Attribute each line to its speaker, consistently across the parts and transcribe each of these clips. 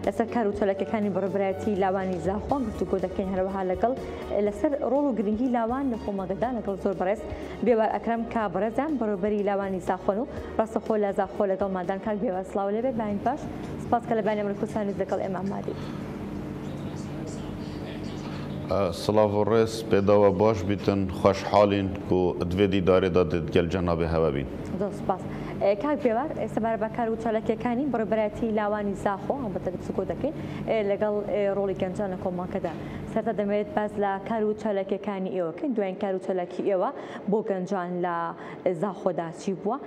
Speaker 1: لەسەر کار و چەلەکەکانی بەڕێوەبەرایەتی لاوانی زاخۆ گفتوگۆ دەکەین هەروەها لەگەڵ لەسەر ڕۆڵ و گرنگی لاوان لە کۆمەڵگەدا لەگەڵ زۆر بەڕێز بێوار ئەکرەم کا بەڕێزان بەڕێوەبەری لاوانی زاخۆن و ڕاستەخۆ لە زاخۆ لەگەڵ مادان کاک بێوار سڵاو لێبێ باین باش سپاس کە لە بانی ئەمریکا کوردستان لەگەڵ ئێمە ئامادەیت.
Speaker 2: سلاو ڕێز پێداوە باش بیتن خۆشحاڵین و دوێ دیدارێدا دەگەل جەنابێ هەوە بین.
Speaker 1: سپاس. کاک بێوار ئێستا بارە بە کار و چالاکیەکانی بەڕێوەبەرایەتی لاوانی زاخۆ هەڵبەتە گفتوگۆ دەکەین لەگەڵ ڕۆڵی گەنجان لە کۆمەڵگەدا. سەرەتا دەمەوێت باس لە کار و چالاکیەکانی ئێوەکەین دوایین کار و چالاکی ئێوە بۆ گەنجان لە زاخۆدا چی بووە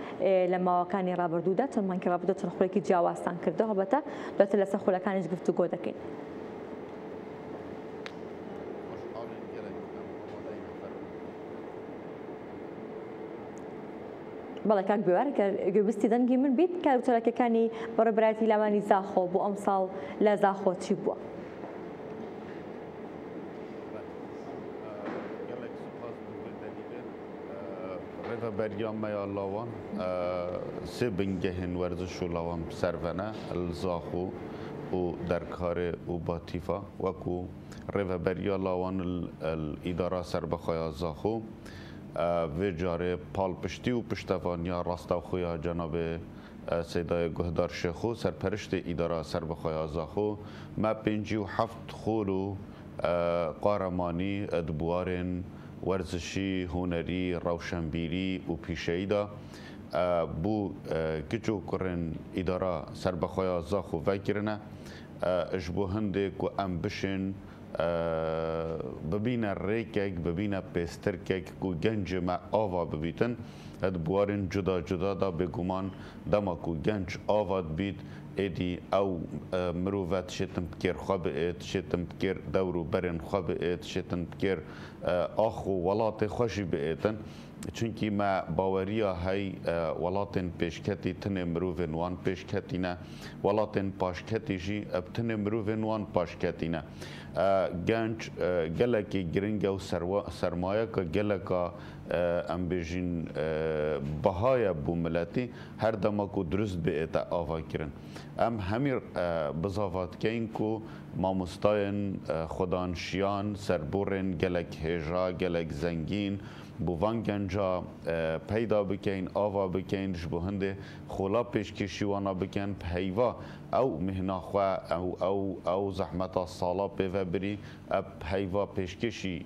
Speaker 1: لە ماوەکانی ڕابردوودا چەند مانگی ڕابردوو چەند خولێکی جیاوازتان کردەوە هەڵبەتە دواتر لەسەر خولەکانیش گفتوگۆ دەکەین. بەڵێ کاک بێوار گوێبستی دەنگی من بیت کار و چالاکیەکانی بەڕێوەبەرایەتی لاوانی زاخۆ بۆ ئەم ساڵ لە زاخۆ چی بووە؟
Speaker 2: ڕێوەبەریە مەیا لاوان سێ بنگەهێن وەرزش و لاوان سەرڤەنە زاخۆ و دەرکارێ و باتیفا وەکو ڕێوەبەریە لاوان ئیدارە سەربەخۆیە زاخۆ وی جاره پال پشتی و پشتوانیا راستاخویا جناب سیدای گهدار شیخو سرپرشت اداره سربخویا زاخو ما 57 خولو قارمانی ادبوارن ورزشی هنری روشنبیری و پیشهیدا بو کچو کرن اداره سربخویا زاخو وکرنه اجبو هنده کو ام بشن ببینه ریکک ببینه پیسترکک کو گنج ما آوا ببیتن اد بوارن جدا جدا دا بگومان دما کو گنج آواد بیت ایدی او مروفت شتم بکر خواب اید شتم بکر دورو برن خواب اید شتم بکر آخو ولات خوشی بیتن چونکی ما باوریا های ولاتن پیشکتی تن مروفن وان پیشکتی نه ولاتن پاشکتی جی اب تن مروفن وان پاشکتی نه گنج گلکی گرنگ و سرمایه که گلکا ام بیجین بهای بوملتی هر دما کو درست بیت آوا کرن ام همیر بزافات کین کو ماموستاین خدانشیان سربورن گلک هجا گلک زنگین بوان گنجا پیدا بکن آوا بکن جبو هنده خولا پیشکشی وانا بکن پیوا او مهنا خوا او زحمت الصالا پیوا بری پیوا پیشکشی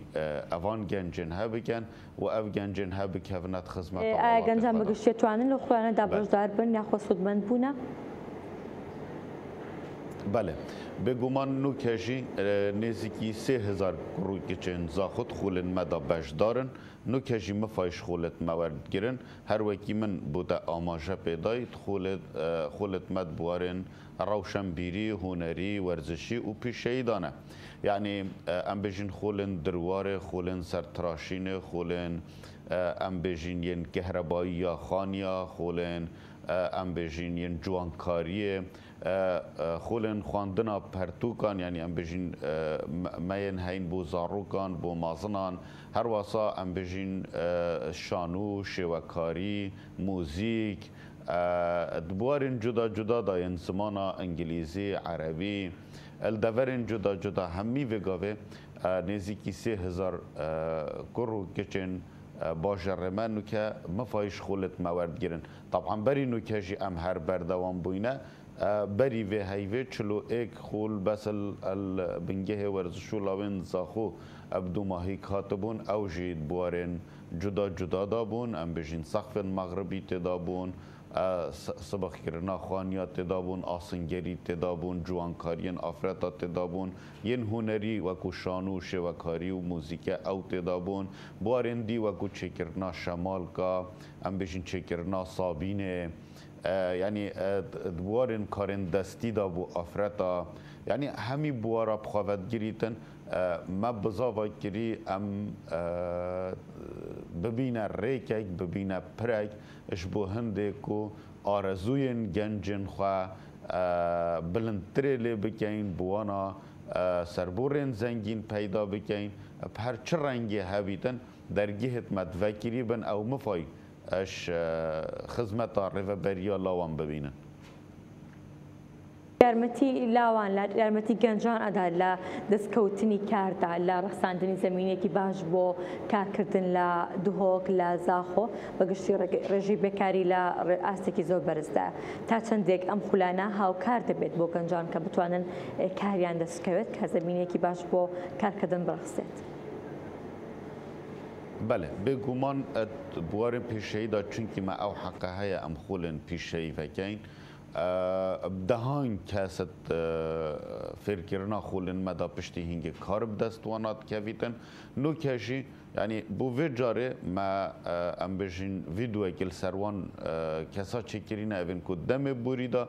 Speaker 2: اوان گنجن ها بکن و او گنجن ها بکونت خدمت الله
Speaker 1: گنجان بگشتی توانن لو خوانه دابرش دار بن یا خو سودمند بونه
Speaker 2: بله بگومان نو کشی نزدیکی 3000 گروه کچن زاخت خولن مدا بش دارن نو کشی مفایش خولت موارد گیرن هر وکی من بوده آماجه پیدایت خولت مد بوارن روشنبیری هنری ورزشی و پیشهی دانه یعنی ام بجین خولن دروار خولن سرتراشین خولن ام بجین ین کهربایی یا خانیا خولن ام بجین ین جوانکاریه خولن خواندنا پرتوکان یعنی ام بجین مین هین بو زاروکان بو مازنان هر واسا ام بجین شانو شوکاری موزیک دبوارن جدا جدا داین زمانا انگلیزی عربی الدورن جدا جدا همی وگاوه نزدیکی 3000 کرو کچن باجرمه نو که مفایش خولت موارد گیرن طبعا بری نو که جی ام هر بردوان بوینه بری و هیوه چلو ایک خول بس بنگه ورزشو لاوین زاخو ابدو ماهی کاتبون او جید بوارن جدا جدا دابون ام بجین سقف مغربی تدابون سبخ کرنا خوانیات تدابون آسنگری تدابون جوانکارین آفرتا تدابون ین هنری وکو شانو شوکاری و موزیک او تدابون بوارن دی وکو چکرنا شمال کا ام بجین چکرنا صابینه یعنی دوارن کارن دستی دا بو آفرتا یعنی همی بوارا بخواد گریتن ما بزاوا گری ام ببینه ریکک ببینه پرک اش بو هنده کو آرزوین گنجن خواه بلندتره لی بکین بوانا سربورن زنگین پیدا بکین هر چه رنگی هاویتن درگیهت مدوکری بن او مفای اش خدمت ڕێڤەبەریە لاوان ببینن
Speaker 1: یارمەتی لاوان یارمەتی گەنجان ئەدا لە دەستکەوتنی کاردا لە ڕەخساندنی زمینێکی باش بۆ کارکردن لە دهۆک لە زاخۆ بەگشتی ڕێژەی بێکاری لە ئاستێکی زۆر بەرزدا تا چەندێک ئەم خولانە هاوکار دەبێت بۆ گەنجان کە بتوانن کاریان دەستکەوێت کە زمینێکی باش بۆ کارکردن بڕخسێت.
Speaker 2: بله بێگومان بوارên pêşeyî da çunkî me ew heqe heye em xulên pîşeyî vekein dehang keset fêrkirina xulên me da piştî hingê kar bi dest wan dikevîtin nûke jî yanî bû vê carê me em bêjin vîdyoyekî li ser wan kesa çêkirîne evên ku demê borî da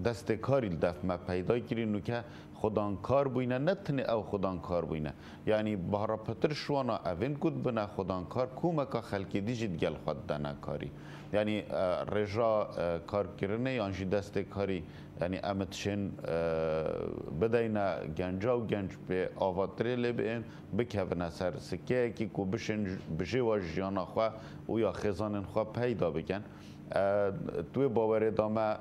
Speaker 2: destêkarî li dev me peyda kirî nûke خودانکار بوینه نه تنه او خودانکار بوینه یعنی بهرا پتر شوانا اوین گود بنا خودانکار کومکا خلکی دیجید گل خود دانه کاری یعنی رجا کار کرنه یعنی دست کاری یعنی امتشن بداینا گنجا و گنج به آواتری لبین بکوونه سر سکه کی کو بشن بجی و جیانا خوا و یا خزانن خوا پیدا بکن توی باور دامه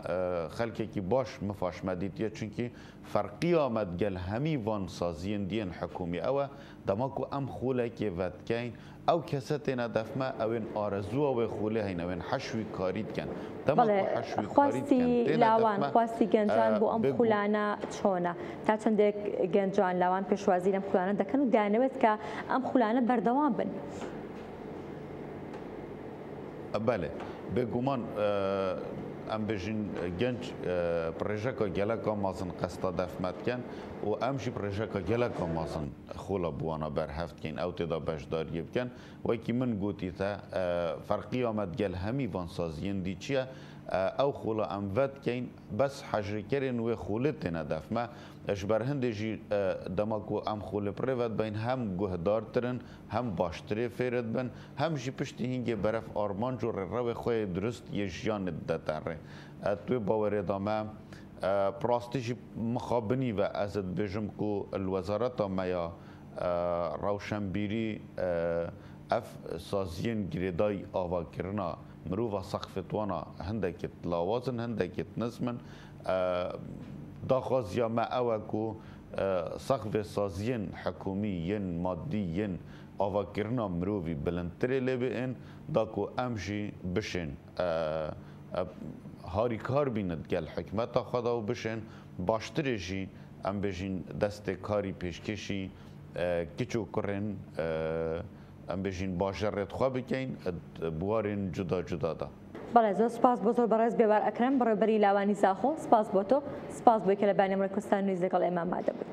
Speaker 2: خلکی که باش مفاش مدیتیه چونکی فرقی آمد گل همی وان سازین دین حکومی اوه دماکو ام خوله که ودکین او کساتین دفمه اوین آرزو و خوله هین اوین حشوی کارید کن
Speaker 1: بله خواستی لاوان خواستی گنجان بو ام خولانه چونه تا چندێک گنجان لاوان پێشوازی لەم خولانە دەکەن و دەیانەوێت کە ئەم خولانە بەردەوام بن.
Speaker 2: بله بگومان ام بجین گنج پروژه گلکا مازن قسطا دفمت کن و امشی پروژه گلکا مازن خولا بوانا برهفت کن او تدا بشداری بکن و کی من گوتی تا فرقی آمد گل همی وان سازین دی چیه او خولا ام ود کن بس حجر کرن و خولت ندفمه اش برهنده جی دماغو ام خول پرود بین هم گهدار ترن هم باشتری فرد بن هم جی پشتی هنگه برف آرمان جو رو خوی درست یه جیان دتره توی باور دامه پراستیجی مخابنی و ازد بجم کو الوزارت ما یا روشنبیری اف سازین گریدای آوا کرنا مروفا سقفتوانا هندکت لاوازن هندکت نزمن داخواز یا ما اوکو سقف سازین حکومی ین مادی ین آوا کرنا مروفی بلندتری لبین داکو امشی بشن هاری کار بیند گل حکمت خدا و بشن باشتری جی ام بجین دست کاری پیشکشی کچو کرن ام بجین باشرت خواه بکن بوارین جدا جدا دا.
Speaker 1: بله زۆر سپاس بۆ زۆر بەڕێز بێوار ئەکرم بەڕێوەبەری لاوانی زاخۆ سپاس بۆ تۆ سپاس بۆی کە لە بانەمەی کوردستان نوێژ لەگەڵ ئێمە مادەبوویت.